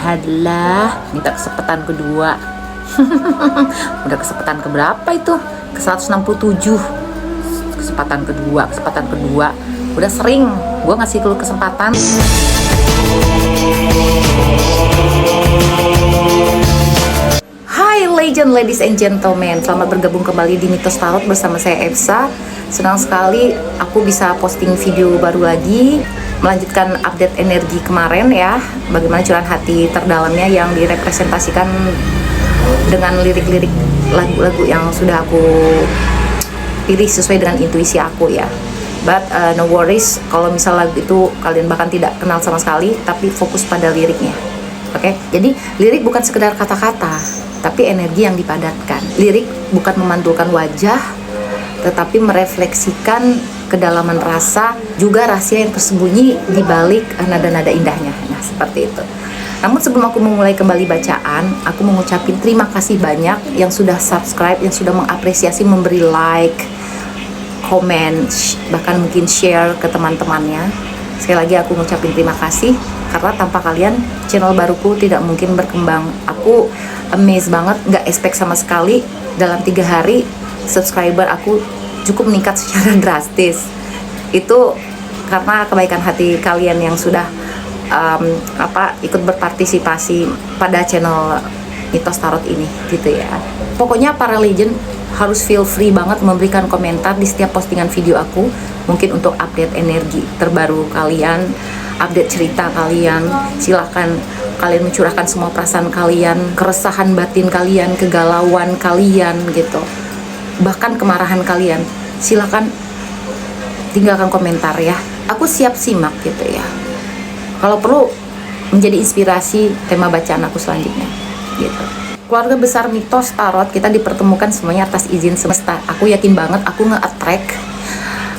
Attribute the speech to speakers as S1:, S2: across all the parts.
S1: adalah minta kesempatan kedua. Udah kesempatan keberapa itu? Ke 167. Kesempatan kedua. Udah sering gue ngasih lu kesempatan. Hai legend, ladies and gentlemen, selamat bergabung kembali di Mitos Tarot bersama saya Epsa. Senang sekali aku bisa posting video baru lagi, melanjutkan update energi kemarin ya, bagaimana curahan hati terdalamnya yang direpresentasikan dengan lirik-lirik lagu-lagu yang sudah aku pilih sesuai dengan intuisi aku ya. But no worries kalau misal lagu itu kalian bahkan tidak kenal sama sekali, tapi fokus pada liriknya. Oke, jadi lirik bukan sekedar kata-kata, tapi energi yang dipadatkan. Lirik bukan memantulkan wajah, tetapi merefleksikan kedalaman rasa, juga rahasia yang tersembunyi di balik nada-nada indahnya. Nah, seperti itu. Namun sebelum aku memulai kembali bacaan, aku mengucapkan terima kasih banyak yang sudah subscribe, yang sudah mengapresiasi, memberi like, komen, bahkan mungkin share ke teman-temannya. Sekali lagi aku mengucapkan terima kasih, karena tanpa kalian channel baruku tidak mungkin berkembang. Aku amazed banget, nggak expect sama sekali dalam 3 hari subscriber aku cukup meningkat secara drastis. Itu karena kebaikan hati kalian yang sudah ikut berpartisipasi pada channel Mitos Tarot ini gitu ya. Pokoknya para legend harus feel free banget memberikan komentar di setiap postingan video aku, mungkin untuk update energi terbaru kalian, update cerita kalian. Silahkan kalian mencurahkan semua perasaan kalian, keresahan batin kalian, kegalauan kalian gitu, bahkan kemarahan kalian. Silahkan tinggalkan komentar ya, aku siap simak gitu ya. Kalau perlu menjadi inspirasi tema bacaan aku selanjutnya gitu. Keluarga besar Mitos Tarot, kita dipertemukan semuanya atas izin semesta. Aku yakin banget aku nge-attract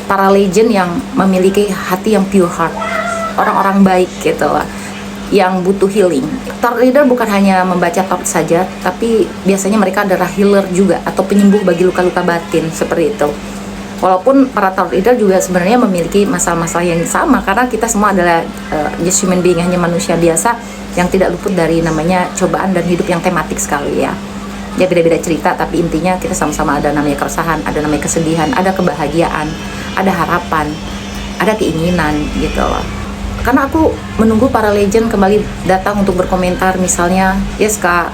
S1: para legend yang memiliki hati yang pure heart, orang-orang baik gitu lah, yang butuh healing. Tarot reader bukan hanya membaca tarot saja, tapi biasanya mereka adalah healer juga, atau penyembuh bagi luka-luka batin seperti itu. Walaupun para tarot reader juga sebenarnya memiliki masalah-masalah yang sama, karena kita semua adalah just human being, hanya manusia biasa yang tidak luput dari namanya cobaan dan hidup yang tematik sekali ya. Ya beda-beda cerita, tapi intinya kita sama-sama ada namanya keresahan, ada namanya kesedihan, ada kebahagiaan, ada harapan, ada keinginan gitu loh. Karena aku menunggu para legend kembali datang untuk berkomentar, misalnya, yes kak,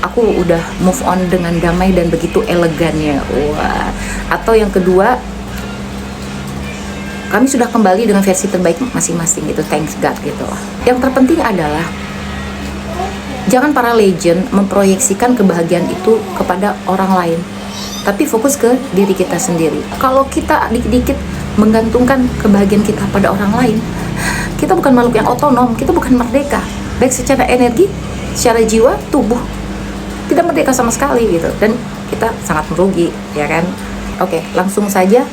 S1: aku udah move on dengan damai dan begitu elegannya. Wah. Atau yang kedua, kami sudah kembali dengan versi terbaik masing-masing gitu, thanks God gitu. Yang terpenting adalah jangan para legend memproyeksikan kebahagiaan itu kepada orang lain, tapi fokus ke diri kita sendiri. Kalau kita dikit-dikit menggantungkan kebahagiaan kita pada orang lain, kita bukan makhluk yang otonom, kita bukan merdeka, baik secara energi, secara jiwa, tubuh. Tidak merdeka sama sekali gitu, dan kita sangat merugi ya kan. Oke, langsung saja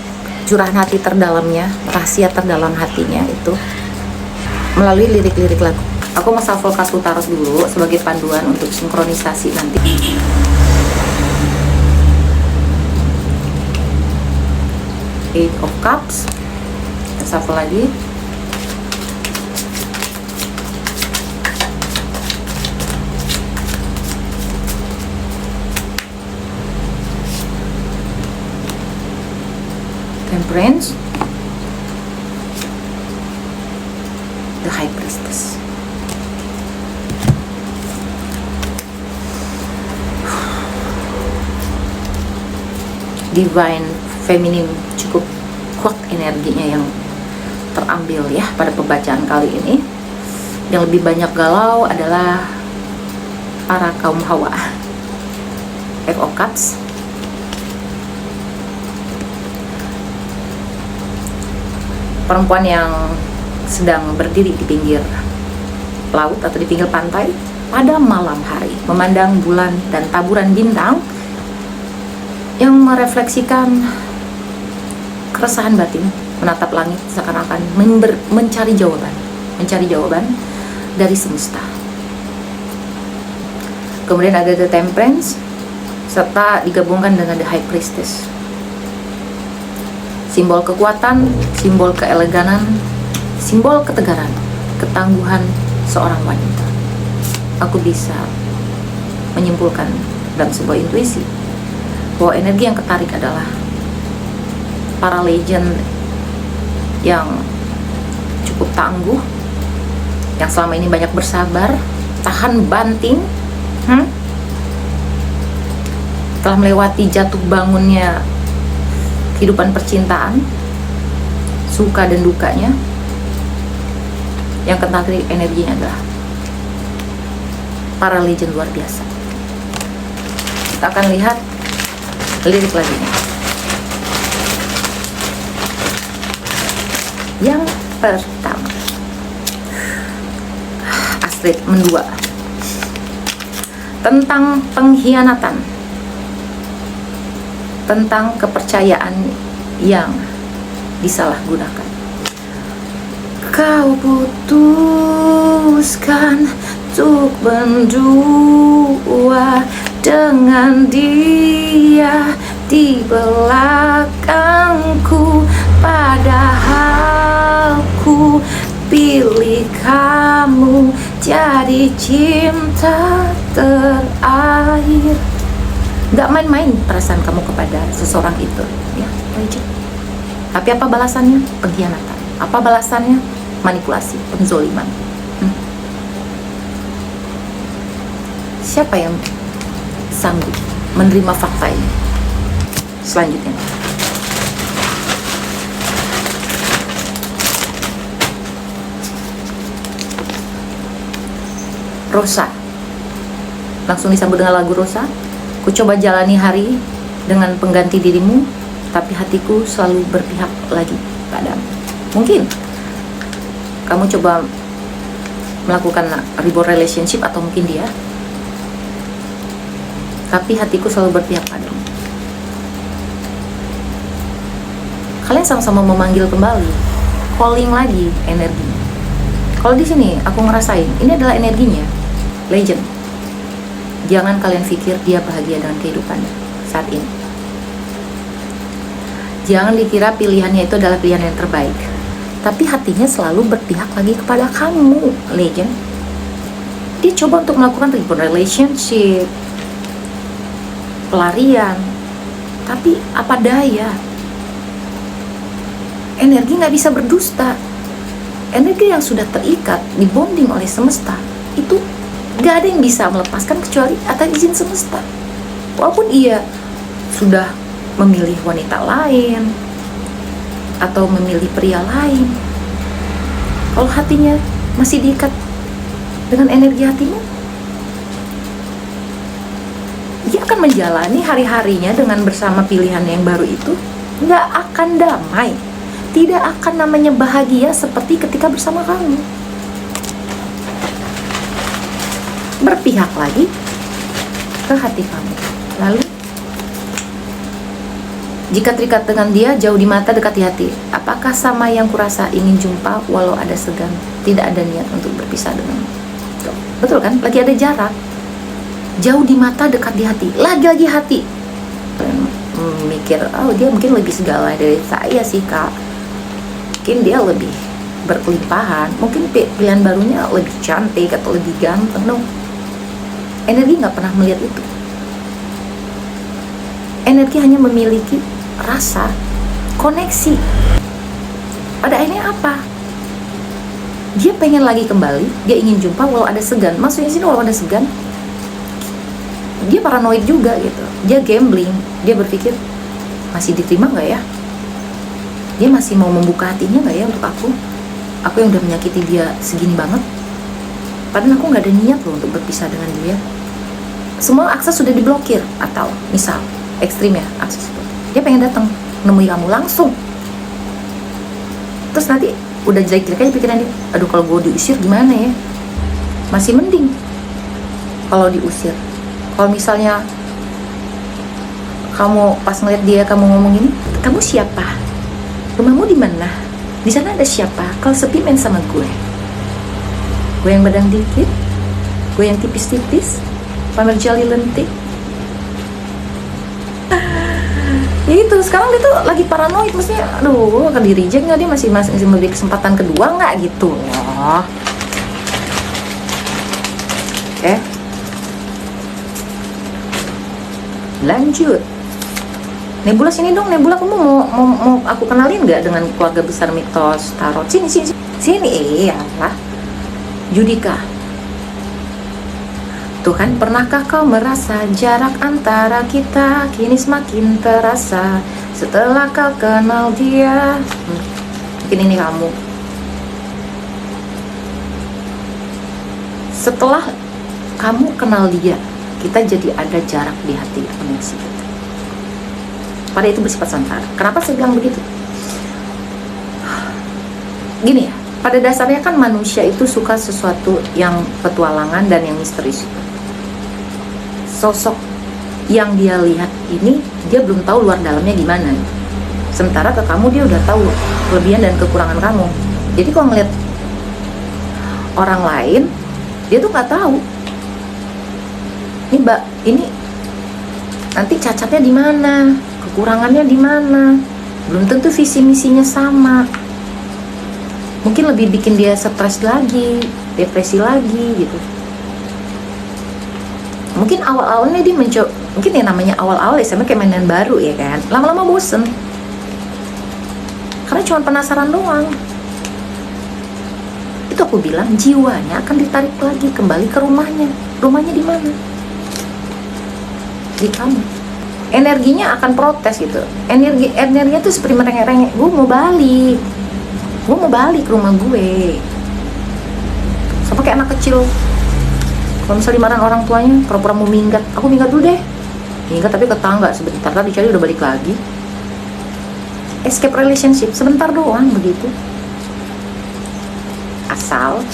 S1: curahan hati terdalamnya, rahasia terdalam hatinya itu melalui lirik-lirik lagu. Aku mau shuffle kartu tarot dulu sebagai panduan untuk sinkronisasi nanti. Eight of Cups, shuffle lagi. Temperance, the High Priestess. Divine Feminine, cukup kuat energinya yang terambil ya pada pembacaan kali ini. Yang lebih banyak galau adalah para kaum Hawa. Five of Cups, perempuan yang sedang berdiri di pinggir laut atau di pinggir pantai pada malam hari, memandang bulan dan taburan bintang yang merefleksikan keresahan batin, menatap langit seakan-akan mencari jawaban dari semesta. Kemudian ada The Temperance, serta digabungkan dengan The High Priestess. Simbol kekuatan, simbol keeleganan, simbol ketegaran, ketangguhan seorang wanita. aku bisa menyimpulkan dalam sebuah intuisi bahwa energi yang ketarik adalah para legend yang cukup tangguh, yang selama ini banyak bersabar, tahan banting, telah melewati jatuh bangunnya kehidupan percintaan, suka dan dukanya. Yang ketarik energinya adalah para legend luar biasa. Kita akan lihat lirik lagunya. Yang pertama, Astrid mendua, tentang pengkhianatan, tentang kepercayaan yang disalahgunakan. Kau putuskan untuk berdua dengan dia di belakangku, padahal ku pilih kamu jadi cinta terakhir. Gak main-main perasaan kamu kepada seseorang itu, ya, legend. Tapi apa balasannya? Pengkhianatan. Apa balasannya? Manipulasi, penzoliman. Siapa yang sanggup menerima fakta ini? Selanjutnya, Rosa. Langsung disambut dengan lagu Rosa. Ku coba jalani hari dengan pengganti dirimu, tapi hatiku selalu berpihak lagi padamu. Mungkin kamu coba melakukan rebound relationship, atau mungkin dia, tapi hatiku selalu berpihak padamu. Kalian sama-sama memanggil kembali, calling lagi energinya. Kalau di sini aku ngerasain ini adalah energinya legend. Jangan kalian pikir dia bahagia dengan kehidupannya saat ini. Jangan dikira pilihannya itu adalah pilihan yang terbaik, tapi hatinya selalu berpihak lagi kepada kamu, legend. Dia coba untuk melakukan rebound relationship, pelarian, tapi apa daya, energi nggak bisa berdusta. Energi yang sudah terikat, dibonding oleh semesta, itu gak ada yang bisa melepaskan kecuali atas izin semesta. Walaupun ia sudah memilih wanita lain atau memilih pria lain, kalau hatinya masih diikat dengan energi hatimu, dia akan menjalani hari-harinya dengan bersama pilihan yang baru itu. Gak akan damai, tidak akan namanya bahagia seperti ketika bersama kamu. Berpihak lagi ke hati kamu. Lalu, jika terikat dengan dia, jauh di mata, dekat di hati. Apakah sama yang kurasa, ingin jumpa walau ada segan, tidak ada niat untuk berpisah denganmu? Betul kan? Lagi ada jarak. Jauh di mata, dekat di hati. Lagi-lagi hati. Mikir, oh dia mungkin lebih segala dari saya sih kak. Mungkin dia lebih berkelimpahan. Mungkin pilihan barunya lebih cantik atau lebih ganteng. No. Energi nggak pernah melihat itu. Energi hanya memiliki rasa, koneksi. Pada akhirnya apa? Dia pengen lagi kembali, dia ingin jumpa walau ada segan. Maksudnya sini walau ada segan, dia paranoid juga gitu. Dia gambling, dia berpikir masih diterima nggak ya? Dia masih mau membuka hatinya nggak ya untuk aku? Aku yang udah menyakiti dia segini banget. Padahal aku nggak ada niat loh untuk berpisah dengan dia. Semua akses sudah diblokir. Atau misal ekstrim ya akses itu, dia pengen datang nemui kamu langsung. Terus nanti udah jelek-jelek aja pikiran dia, aduh kalau gue diusir gimana ya. Masih mending kalau diusir. Kalau misalnya kamu pas ngeliat dia, kamu ngomong gini, kamu siapa, rumahmu di mana, di sana ada siapa, kalau sepi main sama gue yang badan dikit, gue yang tipis-tipis, pamer jali lentik. Ya itu, sekarang dia tuh lagi paranoid, maksudnya aduh akan di reject nggak, dia masih memberi kesempatan kedua nggak gitu loh. Oke. Lanjut. Nebula sini dong, Nebula, kamu mau aku kenalin nggak dengan keluarga besar mitos tarot? Sini, iya lah. Judika. Tuhan, pernahkah kau merasa jarak antara kita kini semakin terasa setelah kau kenal dia? Mungkin ini kamu. Setelah kamu kenal dia, kita jadi ada jarak di hati koneksi kita. Pada itu bersifat sementara. Kenapa saya bilang begitu? Gini ya, pada dasarnya kan manusia itu suka sesuatu yang petualangan dan yang misterius. Sosok yang dia lihat ini, dia belum tahu luar dalamnya gimana. Sementara ke kamu dia udah tahu kelebihan dan kekurangan kamu. Jadi kalau ngeliat orang lain, dia tuh nggak tahu. Ini mbak, ini nanti cacatnya di mana, kekurangannya di mana, belum tentu visi misinya sama. Mungkin lebih bikin dia stres lagi, depresi lagi gitu. Mungkin awal-awalnya dia mencoba, mungkin ya namanya awal-awal ya sama kayak mainan baru ya kan, lama-lama bosen karena cuma penasaran doang. Itu aku bilang jiwanya akan ditarik lagi kembali ke rumahnya. Rumahnya di mana? Di kamu. Energinya akan protes gitu. Energinya tuh seperti merengek-rengek, gue mau balik ke rumah gue. Sama kayak anak kecil, kalau misalnya dimarahin orang tuanya, pura-pura mau minggat, aku minggat dulu deh. Minggat tapi ke tangga sebentar, tadi dicari udah balik lagi. Escape relationship sebentar doang begitu. Asal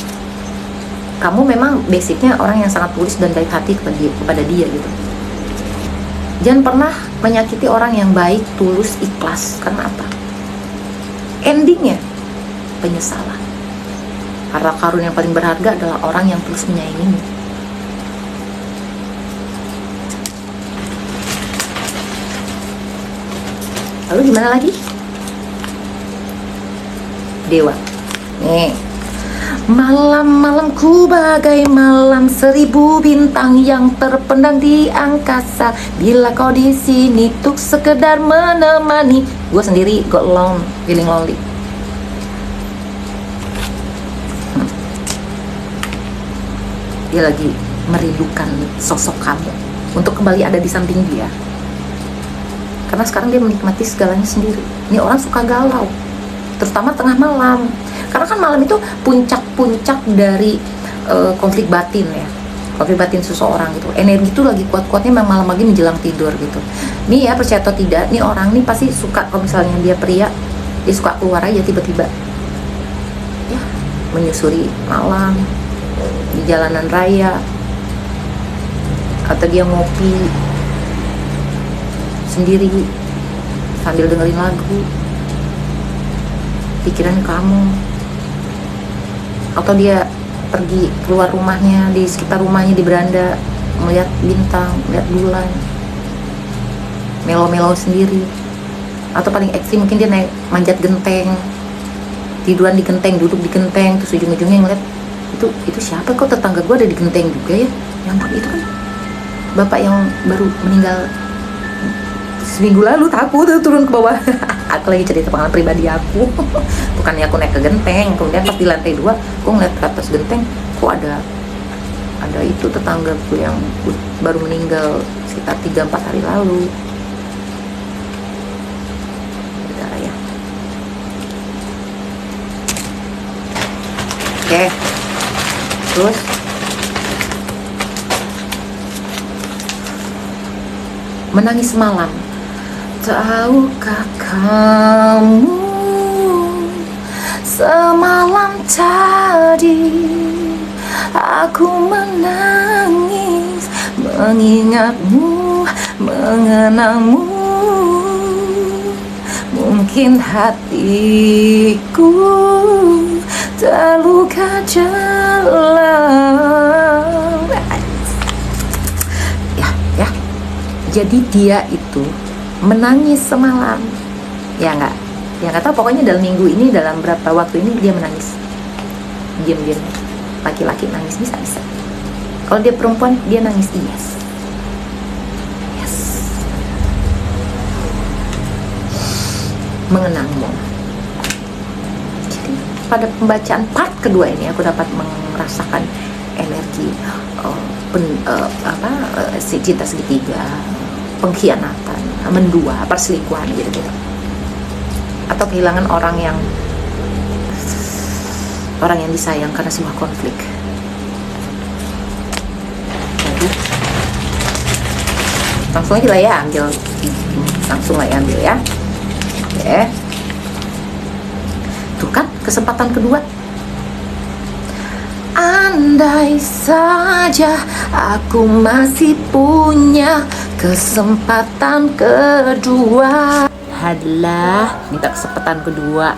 S1: kamu memang basicnya orang yang sangat tulus dan baik hati kepada dia gitu. Jangan pernah menyakiti orang yang baik, tulus, ikhlas. Karena apa? Endingnya penyesalan. Harta karun yang paling berharga adalah orang yang tulus menyayangimu. Lalu gimana lagi? Dewa. Nih. Malam-malamku bagai malam 1000 bintang yang terpendam di angkasa. Bila kau di sini tuk sekedar menemani. Gue sendiri got alone, feeling lonely. Dia lagi merindukan sosok kamu untuk kembali ada di samping dia. Karena sekarang dia menikmati segalanya sendiri. Ini orang suka galau, terutama tengah malam. Karena kan malam itu puncak-puncak dari konflik batin ya, konflik batin seseorang gitu. Energi itu lagi kuat-kuatnya memang malam lagi menjelang tidur gitu. Nih ya, percaya atau tidak, nih orang nih pasti suka, kalau misalnya dia pria, dia suka keluar aja tiba-tiba ya, menyusuri malam di jalanan raya, atau dia ngopi sendiri sambil dengerin lagu, pikiran kamu. Atau dia pergi keluar rumahnya, di sekitar rumahnya di beranda, melihat bintang, melihat bulan, melo-melo sendiri. Atau paling ekstrim mungkin dia naik manjat genteng, tiduran di genteng, duduk di genteng, terus ujung-ujungnya ngeliat itu siapa, kok tetangga gue ada di genteng juga ya. Yang itu kan bapak yang baru meninggal seminggu lalu. Takut tuh turun ke bawah. Aku lagi cerita pengalaman pribadi aku. Bukannya aku naik ke genteng, kemudian pas di lantai 2 aku ngeliat ke atas genteng, kok ada itu tetanggaku yang baru meninggal sekitar 3-4 hari lalu. Udah ya. Oke. Terus menangis malam. Tahukah kamu, semalam tadi aku menangis, mengingatmu, mengenangmu. Mungkin hatiku terluka dalam. Ya. Jadi dia itu menangis semalam, ya nggak tahu, pokoknya dalam minggu ini, dalam berapa waktu ini dia menangis diam-diam. Laki-laki nangis bisa Kalau dia perempuan, dia nangis yes. Yes. Mengenangmu. Jadi pada pembacaan part kedua ini aku dapat merasakan energi si cinta segitiga, pengkhianatan, mendua, perselingkuhan gitu. Atau kehilangan orang yang disayang karena sebuah konflik. Jadi langsung aja lah ya ambil, ya. Oke. Tuh kan kesempatan kedua. Andai saja aku masih punya kesempatan kedua. Adalah minta kesempatan kedua.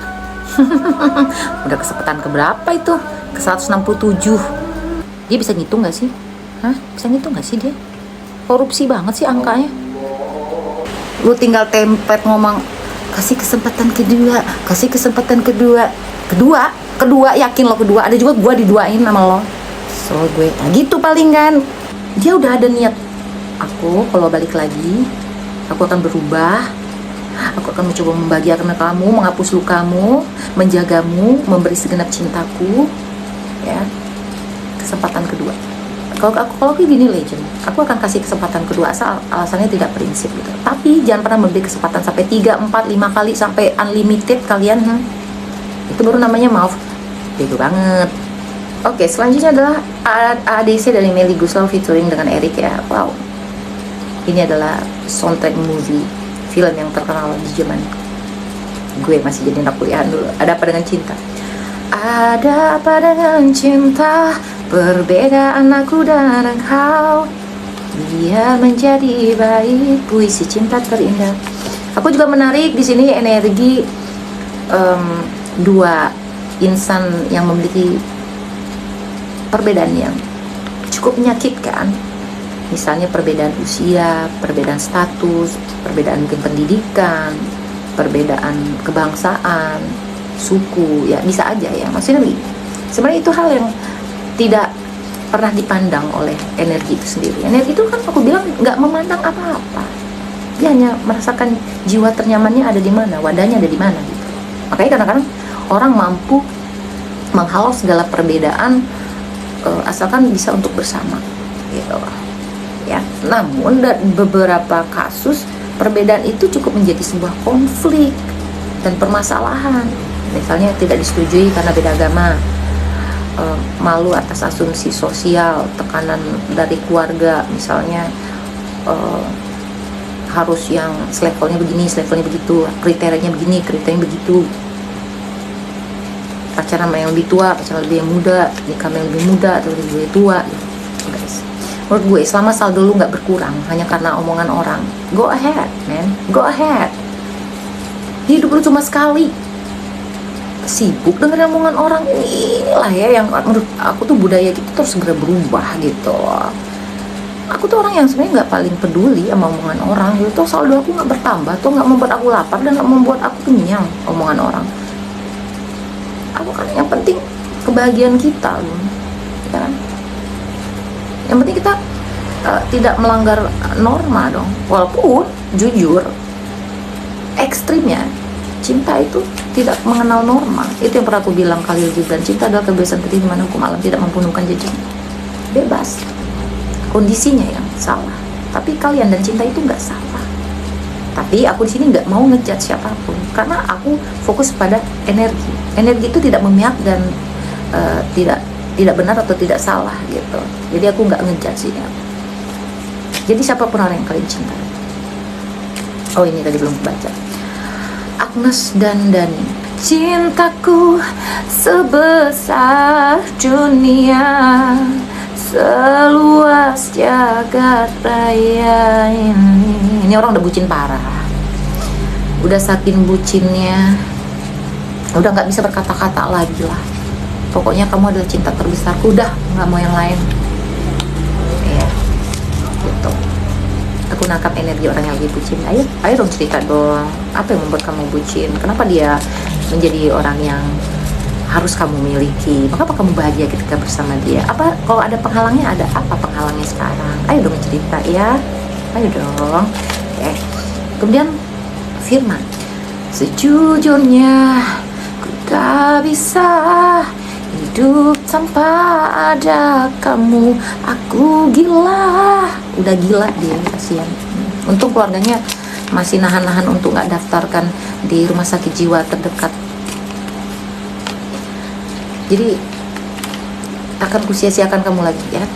S1: Udah kesempatan keberapa itu? Ke 167. Dia bisa ngitung gak sih? Bisa ngitung gak sih dia? Korupsi banget sih angkanya. Lu tinggal template ngomong kasih kesempatan kedua, kasih kesempatan kedua. Kedua yakin lo kedua. Ada juga gue diduain sama lo. So gue gitu paling kan. Dia udah ada niat. Aku kalau balik lagi, aku akan berubah. Aku akan mencoba membahagiakan kamu, menghapus lukamu, menjagamu, memberi segenap cintaku. Ya. Kesempatan kedua. Kalau aku gini legend, aku akan kasih kesempatan kedua asal alasannya tidak prinsip gitu. Tapi jangan pernah memberi kesempatan sampai 3, 4, 5 kali sampai unlimited kalian. Itu baru namanya maaf. Bego banget. Oke, selanjutnya adalah ADC dari Melly Guslau featuring dengan Eric ya. Wow. Ini adalah soundtrack movie, film yang terkenal di zaman gue masih jadi anak kuliahan dulu. Ada apa dengan cinta? Ada apa dengan cinta? Perbedaan aku dan engkau biar menjadi baik, puisi cinta terindah. Aku juga menarik di sini energi dua insan yang memiliki perbedaan yang cukup menyakitkan. Misalnya perbedaan usia, perbedaan status, perbedaan mungkin pendidikan, perbedaan kebangsaan, suku, ya bisa aja ya. Maksudnya begini, sebenarnya itu hal yang tidak pernah dipandang oleh energi itu sendiri. Energi itu kan aku bilang nggak memandang apa-apa. Dia hanya merasakan jiwa ternyamannya ada di mana, wadahnya ada di mana gitu. Makanya kadang-kadang orang mampu menghalau segala perbedaan asalkan bisa untuk bersama gitu. Ya, namun beberapa kasus perbedaan itu cukup menjadi sebuah konflik dan permasalahan. Misalnya tidak disetujui karena beda agama, malu atas asumsi sosial, tekanan dari keluarga, misalnya harus yang selevelnya begini, selevelnya begitu, kriterianya begini, kriterianya begitu. Pacaran sama yang lebih tua, pacaran lebih yang muda, nikah yang lebih muda atau lebih tua gitu. Guys, menurut gue selama saldo lu nggak berkurang hanya karena omongan orang, go ahead man, go ahead. Hidup lu cuma sekali. Sibuk dengan omongan orang, inilah ya yang menurut aku tuh budaya kita terus segera berubah gitu. Aku tuh orang yang sebenarnya nggak paling peduli sama omongan orang gitu. Saldo aku nggak bertambah, tuh nggak membuat aku lapar dan nggak membuat aku kenyang omongan orang. Aku kan yang penting kebahagiaan kita loh, ya kan? Yang penting kita tidak melanggar norma dong. Walaupun jujur ekstrimnya cinta itu tidak mengenal norma. Itu yang pernah aku bilang Khalil Gibran, cinta adalah kebiasaan terjadi di mana hukum alam tidak membunuhkan janji. Bebas, kondisinya yang salah. Tapi kalian dan cinta itu nggak salah. Tapi aku di sini nggak mau ngejudge siapapun karena aku fokus pada energi. Energi itu tidak memihak dan tidak benar atau tidak salah gitu. Jadi aku nggak ngejudge ya. Jadi siapapun orang yang kalian cintai. Oh ini tadi belum baca. Agnes dan Dani. Cintaku sebesar dunia, seluas jagat raya ini. Ini orang udah bucin parah. Udah saking bucinnya, udah nggak bisa berkata-kata lagi lah. Pokoknya kamu adalah cinta terbesarku. Udah nggak mau yang lain. Ya, gitu. Aku nangkap energi orang yang lagi bucin. Ayo dong cerita dong. Apa yang membuat kamu bucin? Kenapa dia menjadi orang yang harus kamu miliki. Maka apa kamu bahagia ketika bersama dia? Apa kalau ada penghalangnya? Ada apa penghalangnya sekarang? Ayo dong cerita ya, ayo dong. Oke. Kemudian firman, sejujurnya ku tak bisa hidup tanpa ada kamu. Aku gila. Udah gila dia, kasihan. Untung keluarganya masih nahan-nahan untuk nggak daftarkan di rumah sakit jiwa terdekat. Jadi akan kusia-siakan kamu lagi ya.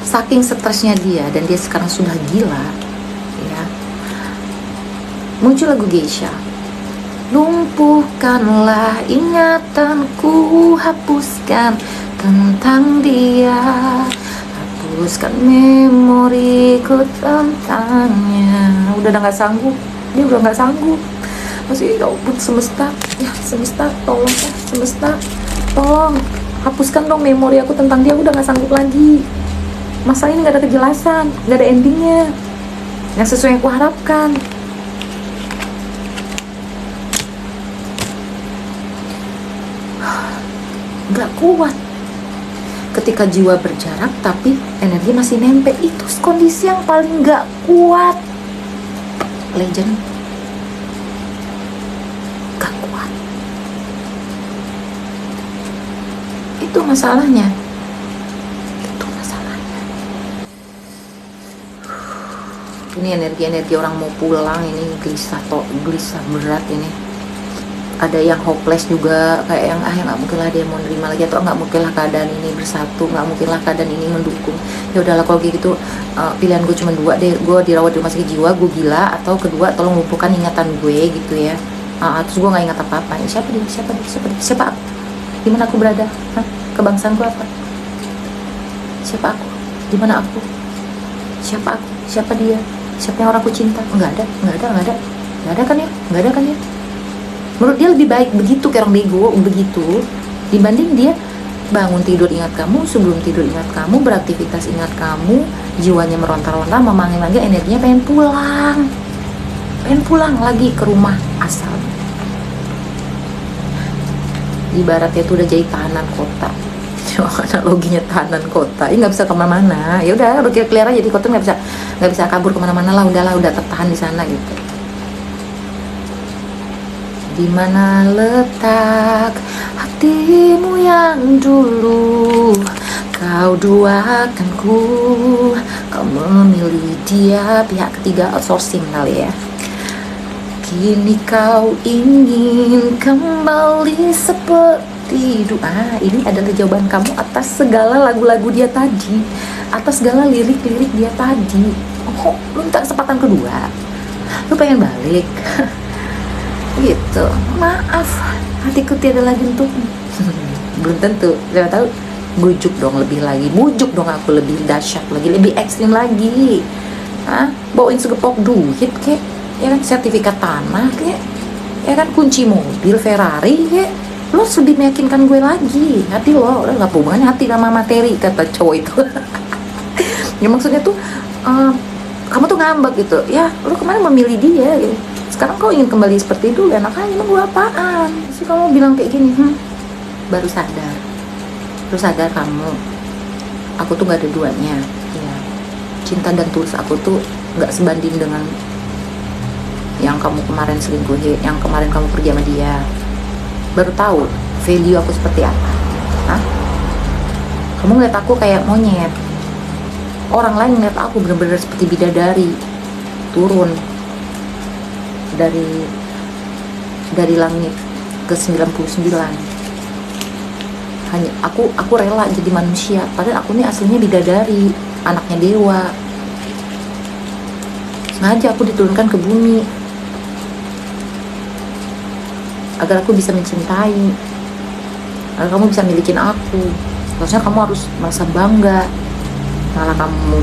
S1: Saking stresnya dia dan dia sekarang sudah gila ya. Muncul lagu Geisha. Lumpuhkanlah ingatanku, hapuskan tentang dia, hapuskan memoriku tentangnya. Udah nggak sanggup, dia udah nggak sanggup. Masih ya ampun semesta, ya semesta tolong ya, semesta tolong hapuskan dong memori aku tentang dia. Udah nggak sanggup lagi. Masalah ini nggak ada kejelasan, nggak ada endingnya yang sesuai yang aku harapkan. Nggak kuat ketika jiwa berjarak tapi energi masih nempel. Itu kondisi yang paling nggak kuat. Legend nggak kuat. Itu masalahnya. Itu masalahnya. Ini energi-energi orang mau pulang. Ini gelisah berat ini. Ada yang hopeless juga, kayak yang nggak mungkin lah dia mau nerima lagi, atau nggak mungkin lah keadaan ini bersatu, nggak mungkin lah keadaan ini mendukung. Ya udahlah kalau kayak gitu, pilihan gue cuma dua deh, gue dirawat di rumah sakit jiwa, gue gila, atau kedua tolong lumpuhkan ingatan gue gitu ya. Terus gue nggak ingat apa-apa. Siapa dia? Siapa aku? Di mana aku berada? Kebangsaanku apa? Siapa aku? Di mana aku? Siapa aku? Siapa dia? Siapa yang orang aku cinta? Nggak ada kan ya? Menurut dia lebih baik begitu, kayak orang bego begitu, dibanding dia bangun tidur ingat kamu, sebelum tidur ingat kamu, beraktivitas ingat kamu, jiwanya meronta-ronta, memanggil-manggil, energinya pengen pulang lagi ke rumah asal. Ibaratnya itu udah jadi tahanan kota. Analoginya tahanan kota, ini nggak bisa kemana-mana. Ya udah, udah clear aja di kota, nggak bisa kabur kemana-mana lah. Udah tertahan di sana gitu. Di mana letak hatimu yang dulu kau duakanku, kau memilih dia, pihak ketiga outsourcing kali ya. Kini kau ingin kembali seperti doa. Ini adalah jawaban kamu atas segala lagu-lagu dia tadi, atas segala lirik-lirik dia tadi. Oh, lu minta kesempatan kedua, lu pengen balik. Gitu, maaf, hatiku tiada lagi untukmu. Belum tentu, saya tahu. Bujuk dong aku lebih dahsyat lagi, lebih ekstrim lagi. Bawain segepok duit kek, ya kan, sertifikat tanah kek, ya kan, kunci mobil Ferrari kek. Lo lebih meyakinkan gue lagi. Hati lo udah nggak hubungannya hati sama materi, kata cowok itu. Ya maksudnya tuh, kamu tuh ngambek gitu. Ya, lo kemarin memilih dia gitu. Sekarang kau ingin kembali seperti dulu, enak aja. Gue apaan sih kamu bilang kayak gini? Baru sadar kamu, aku tuh gak ada duanya ya. Cinta dan tulus aku tuh gak sebanding dengan yang kamu kemarin selingkuhi, yang kemarin kamu pergi sama dia. Baru tahu value aku seperti apa. Kamu ngeliat aku kayak monyet, orang lain ngeliat aku bener-bener seperti bidadari turun dari langit ke 99. Hanya aku rela jadi manusia, padahal aku ini aslinya bidadari, anaknya dewa. Sengaja aku diturunkan ke bumi agar aku bisa mencintai, agar kamu bisa milikin aku. Harusnya kamu harus merasa bangga, malah kamu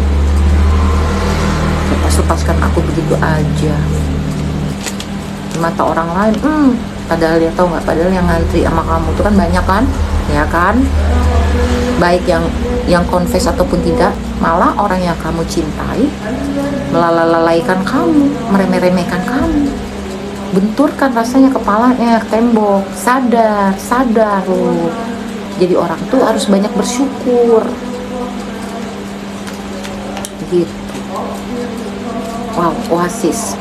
S1: lepas-lepaskan aku begitu aja di mata orang lain. Padahal dia tahu nggak, padahal yang ngantri sama kamu tuh kan banyak kan, ya kan, baik yang confess ataupun tidak. Malah orang yang kamu cintai melalalaikan kamu, meremeh-remehkan kamu. benturkan rasanya kepalanya ke tembok. Sadar lo. Jadi orang tuh harus banyak bersyukur gitu. Wow, Oasis.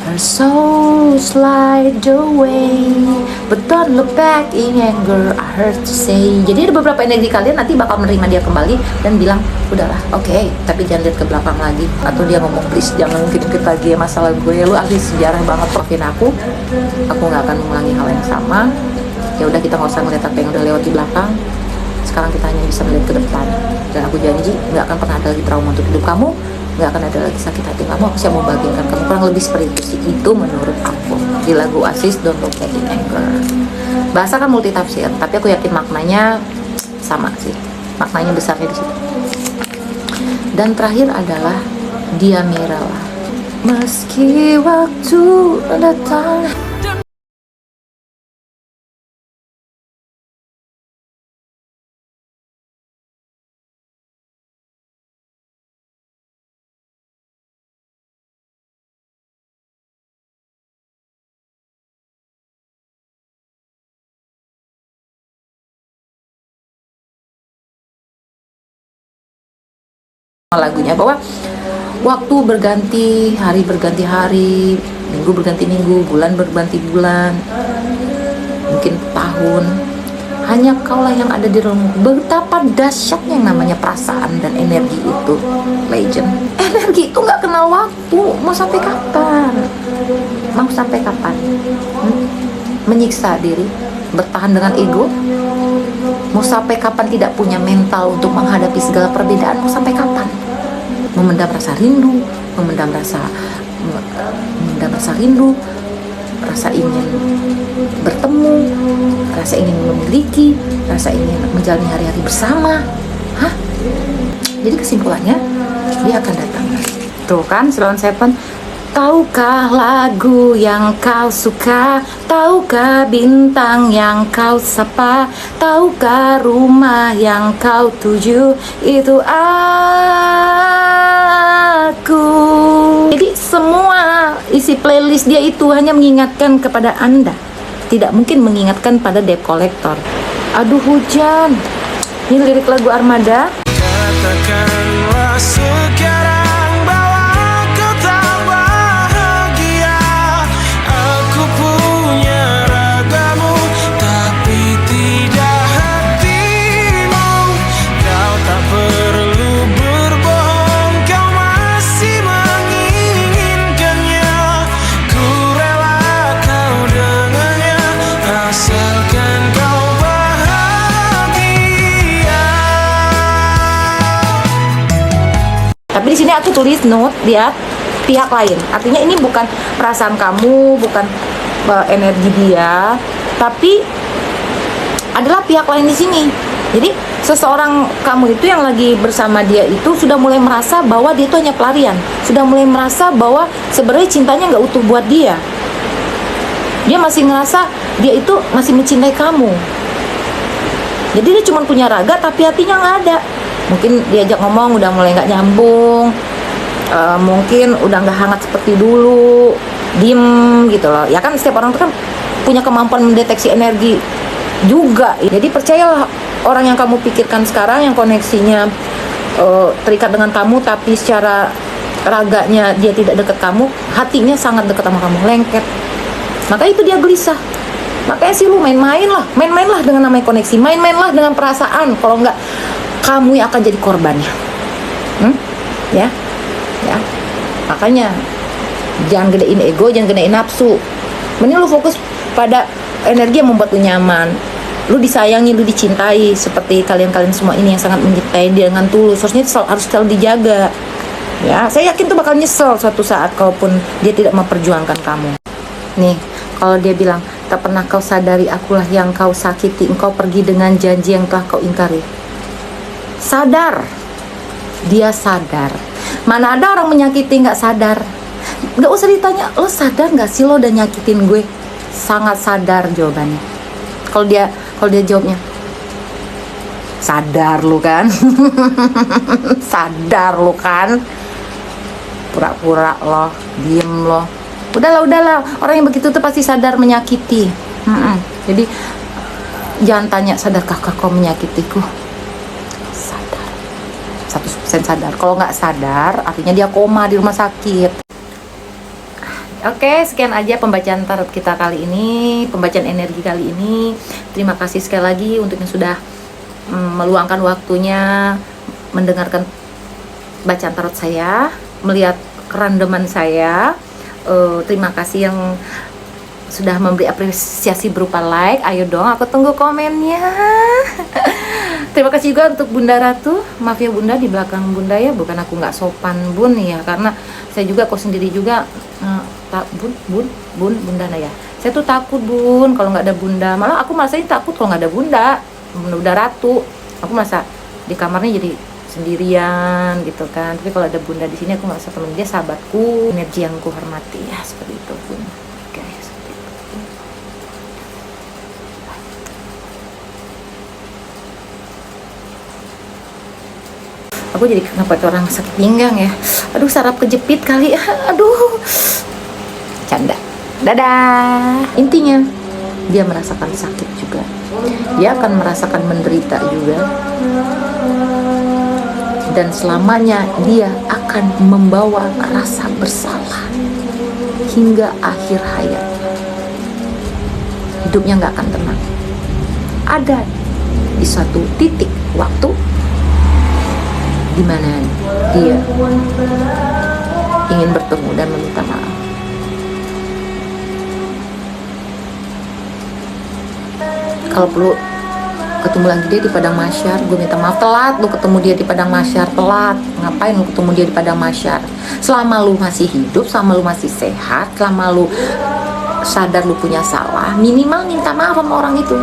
S1: Her soul slide away, but don't look back in anger, I heard to say. Jadi ada beberapa energi kalian nanti bakal menerima dia kembali dan bilang, udahlah, oke, tapi jangan lihat ke belakang lagi. Atau dia ngomong, please jangan ungkit-ungkit lagi ya masalah gue, lu ahli sejarah banget, maafin aku nggak akan mengulangi hal yang sama. Ya udah, kita nggak usah melihat apa yang udah lewat di belakang. Sekarang kita hanya bisa melihat ke depan. Dan aku janji nggak akan pernah ada lagi trauma untuk hidup kamu, nggak akan ada lagi sakit hati kamu. Aku siap membagikan kamu, kurang lebih seperti itu sih. Itu menurut aku di lagu Oasis, Don't Look Back in Anger. Bahasa kan multitafsir, tapi aku yakin maknanya sama sih, maknanya besarnya di situ. Dan terakhir adalah Dia Mirella. Meski waktu datang. Lagunya bahwa waktu berganti, hari berganti hari, minggu berganti minggu, bulan berganti bulan, mungkin tahun, hanya kaulah yang ada di dalammu. Betapa dahsyatnya yang namanya perasaan dan energi itu, legend. Energi itu nggak kenal waktu. Mau sampai kapan? Menyiksa diri, bertahan dengan ego. Mau sampai kapan tidak punya mental untuk menghadapi segala perbedaan? Mau sampai kapan? Memendam rasa rindu, rasa ingin bertemu, rasa ingin memiliki, rasa ingin menjalani hari-hari bersama. Hah? Jadi kesimpulannya, dia akan datang. Tuh kan, Salon Seven. Tahukah lagu yang kau suka? Tahukah bintang yang kau sapa? Tahukah rumah yang kau tuju? Itu aku. Jadi semua isi playlist dia itu hanya mengingatkan kepada Anda. Tidak mungkin mengingatkan pada debt collector. Aduh hujan. Ini lirik lagu Armada.
S2: Katakanlah sekarang bahwa kau tak bahagia. Aku punya ragamu, tapi tidak hatimu. Kau tak perlu berbohong, kau masih menginginkannya. Ku rela kau dengannya, asalkan kau bahagia.
S1: Tapi di sini aku tulis note dia pihak lain. Artinya ini bukan perasaan kamu, bukan energi dia, tapi adalah pihak lain di sini. Jadi seseorang kamu itu yang lagi bersama dia itu sudah mulai merasa bahwa dia itu hanya pelarian, sudah mulai merasa bahwa sebenarnya cintanya nggak utuh buat dia. Dia masih ngerasa dia itu masih mencintai kamu. Jadi dia cuma punya raga tapi hatinya nggak ada. Mungkin diajak ngomong udah mulai nggak nyambung, mungkin udah nggak hangat seperti dulu, diem gitu loh. Ya kan setiap orang itu kan punya kemampuan mendeteksi energi juga. Jadi percayalah, orang yang kamu pikirkan sekarang yang koneksinya terikat dengan kamu tapi secara raganya dia tidak dekat kamu, hatinya sangat dekat sama kamu, lengket. Maka itu dia gelisah. Makanya sih lu mainlah dengan namanya koneksi, mainlah dengan perasaan. Kalau enggak, kamu yang akan jadi korbannya. Ya. Makanya jangan gedein ego, jangan gedein nafsu. Mending lu fokus pada energi yang membuat lu nyaman. Lu disayangi, lu dicintai, seperti kalian-kalian semua ini yang sangat mencintai dia dengan tulus. Harusnya harus selalu dijaga. Ya, saya yakin tuh bakal nyesel suatu saat kalaupun dia tidak memperjuangkan kamu. Nih, kalau dia bilang, tak pernah kau sadari akulah yang kau sakiti, engkau pergi dengan janji yang telah kau ingkari. Sadar, dia sadar. Mana ada orang menyakiti nggak sadar? Nggak usah ditanya, lo sadar nggak sih lo udah nyakitin gue? Sangat sadar jawabannya. Kalau dia jawabnya, sadar lo kan? Sadar lo kan? Pura-pura lo, diem lo. Udahlah, orang yang begitu tuh pasti sadar menyakiti. Jadi jangan tanya, sadarkah kau menyakitiku? Sadar, 100% sadar. Kalau nggak sadar, artinya dia koma di rumah sakit. Oke, sekian aja pembacaan tarot kita kali ini, pembacaan energi kali ini. Terima kasih sekali lagi untuk yang sudah meluangkan waktunya mendengarkan bacaan tarot saya, melihat kerandoman saya. Terima kasih yang sudah memberi apresiasi berupa like. Ayo dong, aku tunggu komennya. Terima kasih juga untuk Bunda Ratu. Maaf ya Bunda, di belakang Bunda ya, bukan aku nggak sopan Bun ya, karena saya juga kok sendiri juga Bunda ya. Saya tuh takut Bun kalau nggak ada Bunda. Malah aku merasanya takut kalau nggak ada Bunda Ratu. Aku merasa di kamarnya jadi sendirian gitu kan. Tapi kalau ada Bunda di sini aku merasa temen dia, sahabatku, energi yang ku hormati ya, seperti itu Bun. Oke, seperti itu. Aku jadi kenapa orang sakit pinggang ya. Aduh, saraf kejepit kali. Aduh, canda. Dadah. Intinya dia merasakan sakit juga, dia akan merasakan menderita juga, dan selamanya dia akan membawa rasa bersalah hingga akhir hayatnya. Hidupnya nggak akan tenang. Ada di suatu titik waktu di mana dia ingin bertemu dan meminta maaf. Kalau perlu ketemu lagi dia di padang mahsyar, gue minta maaf, telat lu ketemu dia di padang mahsyar, telat. Ngapain lu ketemu dia di padang mahsyar? Selama lu masih hidup, selama lu masih sehat, selama lu sadar lu punya salah, minimal minta maaf sama orang itu.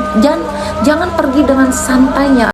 S1: Jangan pergi dengan santainya.